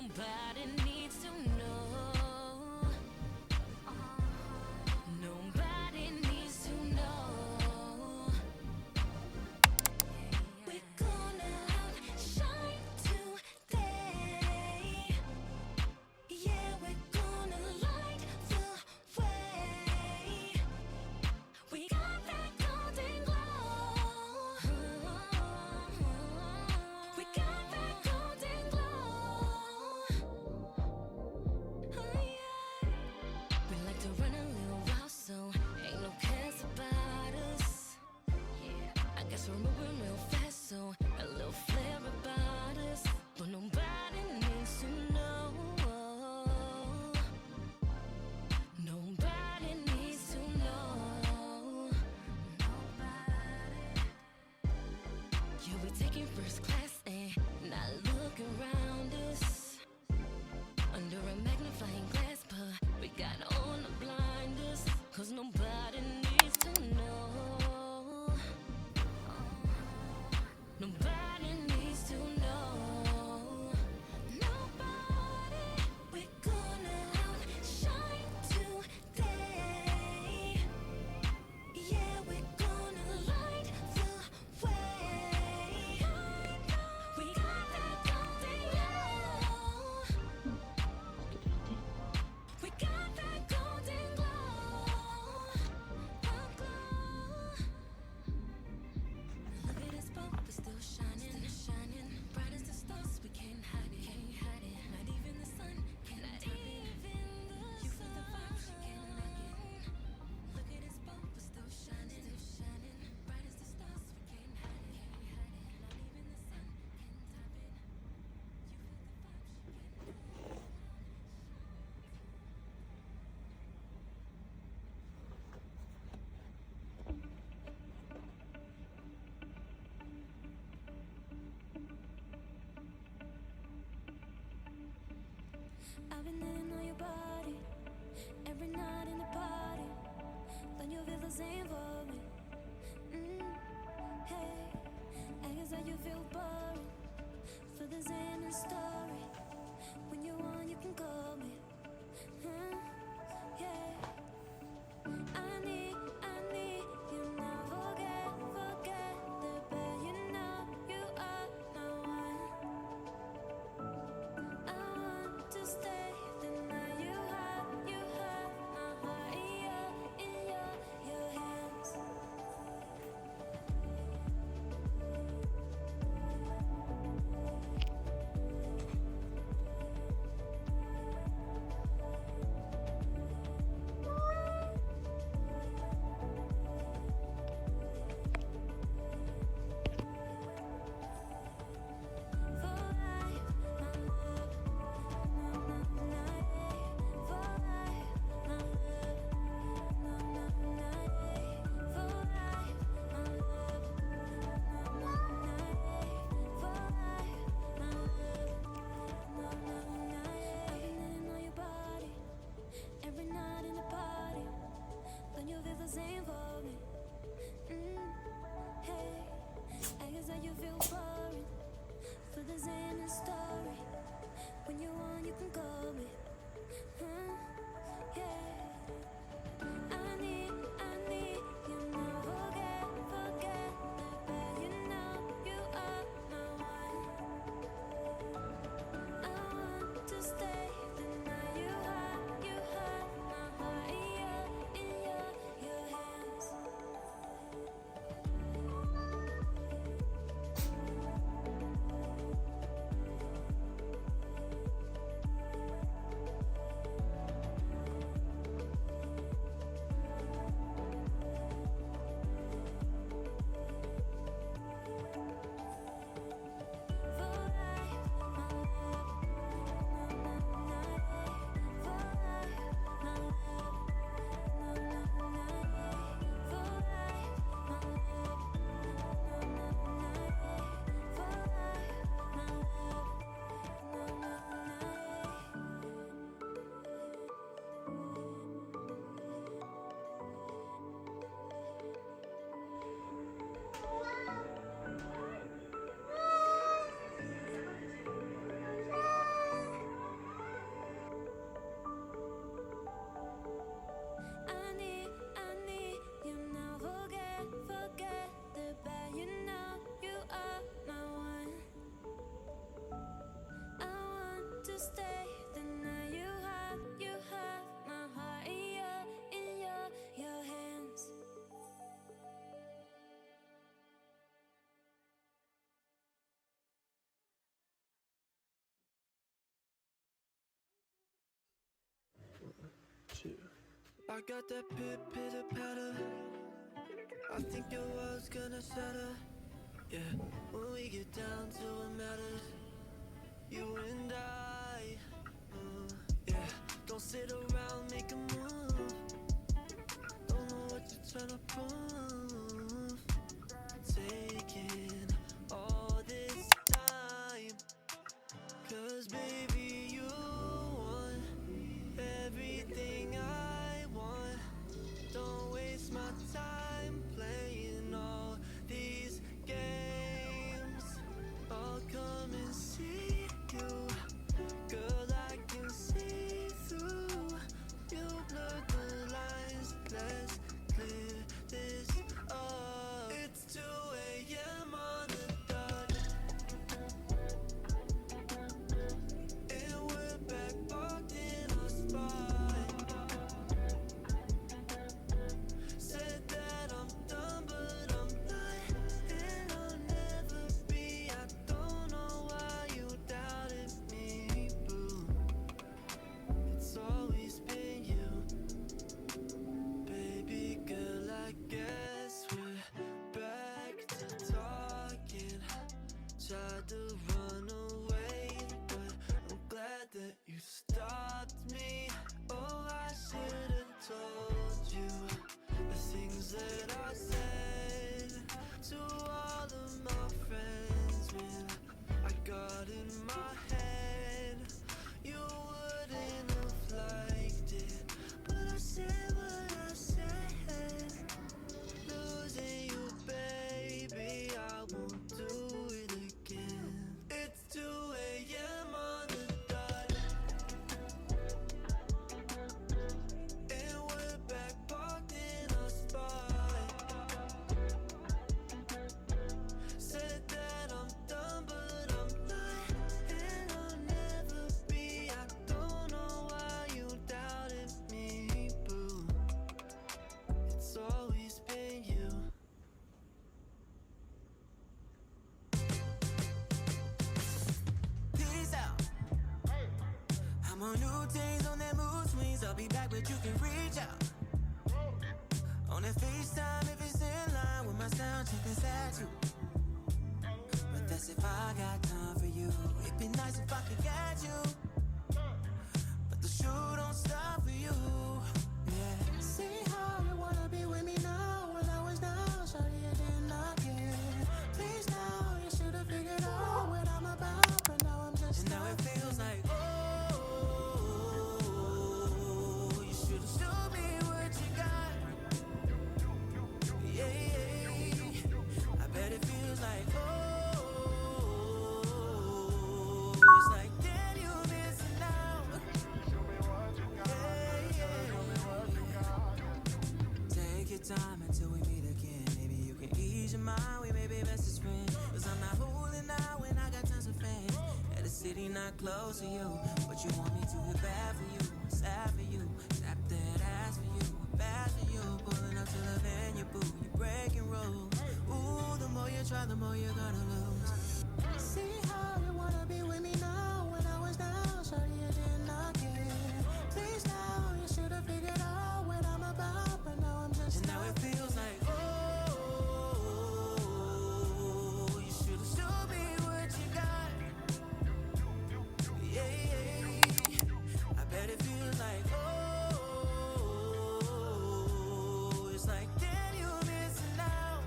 Nobody needs to know. Nobody needs to know. We're gonna outshine today. Yeah, we're gonna light the way. We got that golden glow. We got that golden glow. Oh yeah. We like to run a little wild, so ain't no cares about us. Yeah, I guess we're moving real fast, so a little flair about us. But nobody needs to know. Nobody needs to know. Nobody. Yeah, we're taking first class and not look around us. Under a magnifying glass, but we got on the blinders. Cause nobody needs to know. Nobody needs to know. Nobody. We're gonna outshine today. Yeah, we're gonna light the way. We got that golden glow. We got that golden glow. Oh, glow. Look at us both, we're still shining, bright as the stars. We can't hide it, Not even the sun can top it. You feel the vibe, she can't like it. Look at us both, we're still shining, bright as the stars. We can't hide it, Not even the sun can top it. You feel the vibe, she can't. I've been in on your body every night in the party. Don't you feel the same for me? Hey, I guess that you feel boring for the same story. When you want, you can call me. Yeah. I need you now. Forget the bad. You know you are my one. I want to stay the night. You have my heart in your hands. stay, then now you have my heart in your hands. I got that pitter patter. I think your world's gonna shatter. Yeah, when we get down to what matters, you and I. Yeah, don't sit around, make a move. Don't know what you're trying to prove. Taking all this time, 'cause baby you want everything I want. Don't waste my time playing all these games. I'll come and see you, girl, I can see through. You blur the lines, let's clear this up. It's 2 a.m. on the dot, and we're back parked in our spot. Said that I'm done, but I'm not, and I'll never be. I don't know why you doubted me, boo. It's always been you, baby girl. I guess we're back to talking. Tried to run away, but I'm glad that you stopped me. Oh, I should've told you the things that I said to all of my friends when I got in my head. You wouldn't have liked it, but I said what I said. Losing you, baby, I won't do it again. It's 2 a.m. on the dot, and we're back parked in our spot. Said that I'm done, but I'm not, and I'll never be. I don't know why you doubted me, boo. It's always been you. Peace out. I'm on new things, on that mood swings. I'll be back, but you can reach out. On that FaceTime, if it's in line with my sound check, that's at you. But that's if I got time for you. It'd be nice if I could get you, but the shoe don't stop for you. Yeah. See how you wanna be with me now. When I was down, sorry you did not care. Please now, you should've figured out what I'm about. But now I'm just and now it feels like, oh, you should've showed me what you got. Yeah, yeah. I bet it feels like, oh, it's like, damn, you missing out. Take your time until we meet again. Maybe you can ease your mind, we may be bestest friends. 'Cause I'm not holding out when I got tons of fans. At the city not close to you, but you want me to hit bad for you, sad for you, tap that ass for you, bad for you. Pulling up to the venue, boo, you breaking rules. Ooh, the more you try, the more you're gonna lose. See how you wanna be with me now. When I was down, sorry you did not care. Please now, you should've figured out what I'm about. But now I'm just and now it feels like, oh, you should've showed me what you got. Yeah, yeah. I bet it feels like, oh, it's like, damn, you missing out.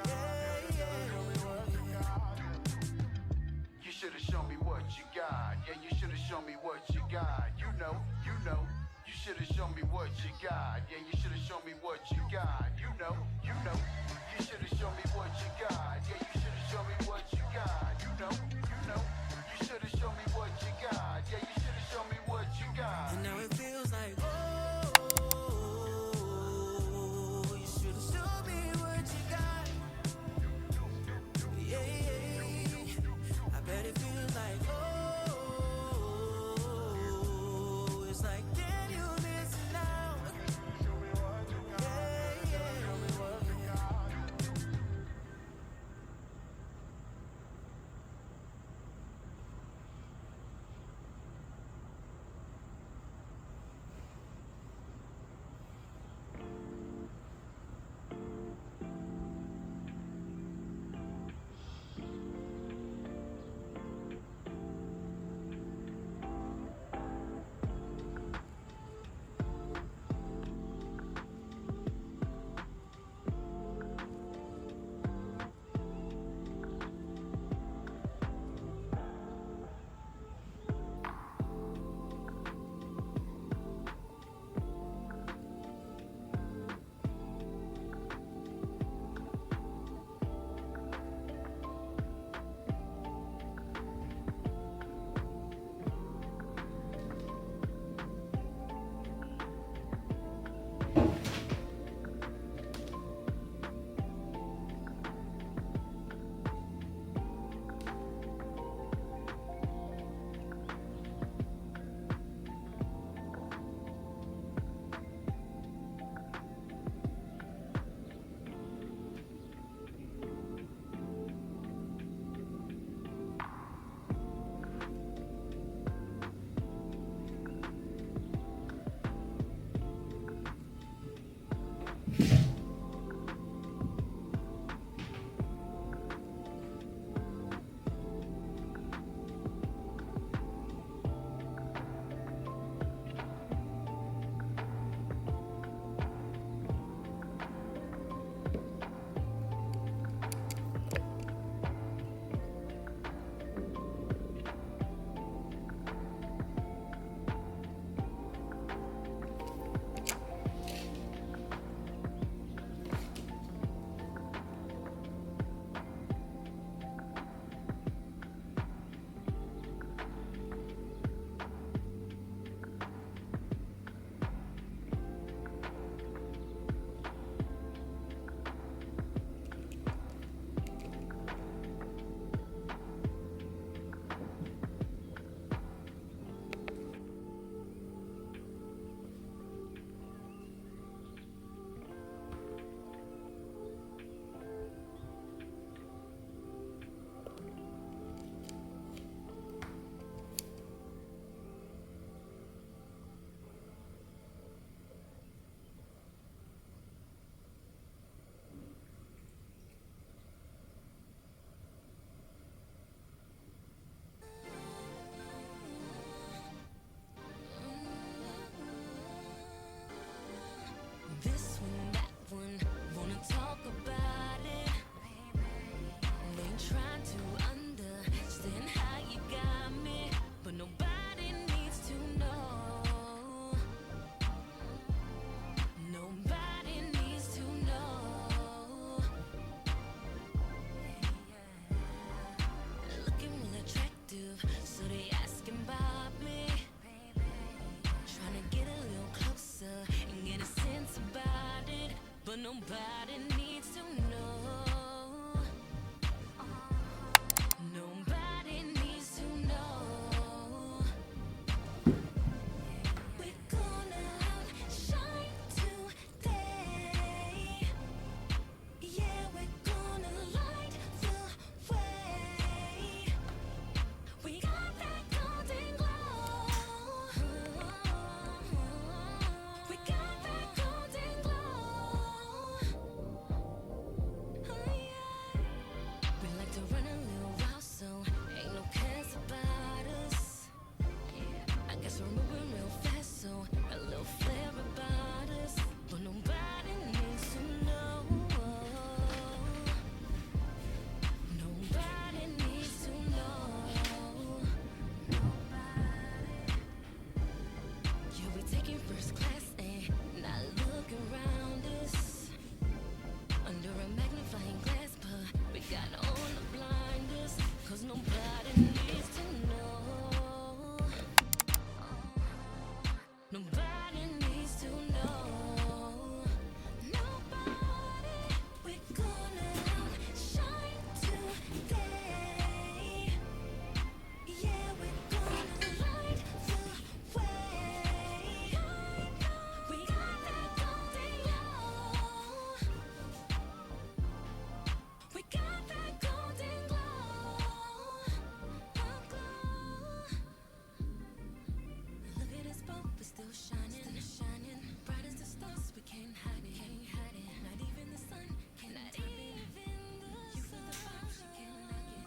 Yeah, yeah. You should've shown me what you got. Yeah, you should've shown me what you got. You know. You should've shown me what you got. Yeah, you should've shown me what you got. You know. You should've shown me what you got. Yeah, you should've shown me what you got. You know. You should've shown me what you got. Yeah, you should've shown me what you got. And now it feels like, oh, you should've showed me what you got. Yeah, yeah. I bet it feels like, oh, Nobody needs to know. Nobody needs to know. We're gonna outshine today. Yeah, we're gonna light the way. We got that golden glow. We got that golden glow. Oh yeah. We like to run a little while, so ain't no cares about us. Yeah, I guess we're moving real fast, so a little flair about us, but nobody needs to know. Nobody needs to know. Nobody. Yeah, we taking first class and not look around us. Under a magnifying glass, but we got on the blinders, 'cause nobody needs to know. Nobody needs to know. Nobody. We're gonna outshine today. Yeah, we're gonna light the way. We got that golden glow. We got that golden glow. Oh, glow. Look at us both, we're still shining. Bright as the stars, we can't hide it. Not even the sun can not even you feel the fire, she can't like it.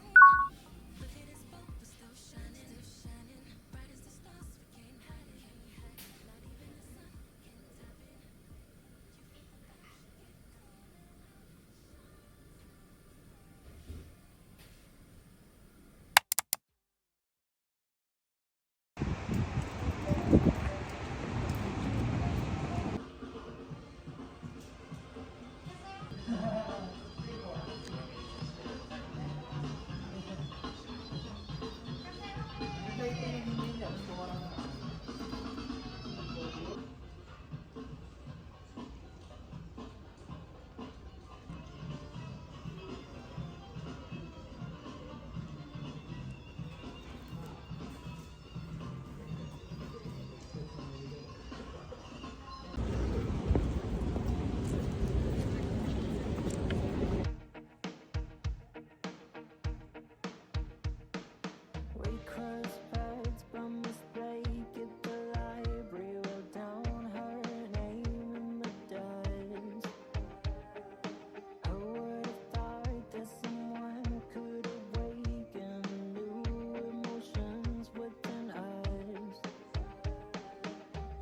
Look at us both, we're still shining. Bright as the stars, we can't hide it. Not even the sun can top it. We cross paths by mistake at the library. Wrote down her name in the dust. Who would have thought that someone could awaken new emotions within us?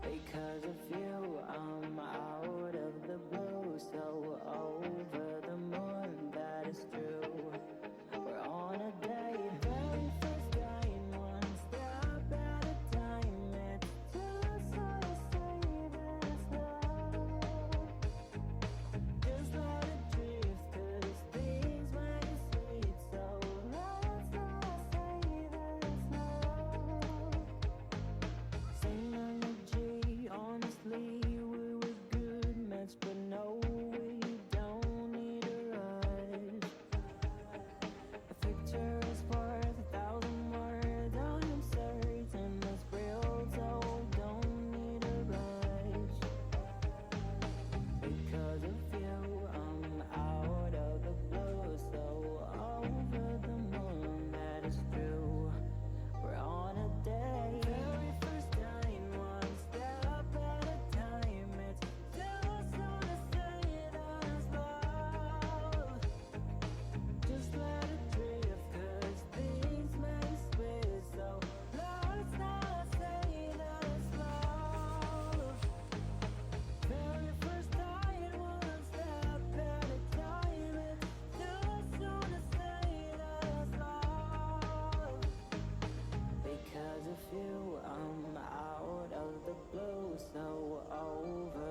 Because of you, I'm out of the blue, so over the moon, that is true. We're on a date, very first date, one step at a time. It's too slow to say this love. Just let it drift, 'cause things might be sweet. So let's not say this love. Same energy, honestly, we were good match, but no, we don't need a rush. A picture is worth 1,000 words. I'm certain it's real, so don't need a rush. Because of you, I'm out of the blue, so over the moon, that is true. We're on a date, very first time, one step at a time. It's too slow to say that's love. Just let it drift, 'cause things may switch. So let's not say that it's love. Very first time, one step at a time. It's too soon to say that it's love. Because of you, I'm out of the blue, so over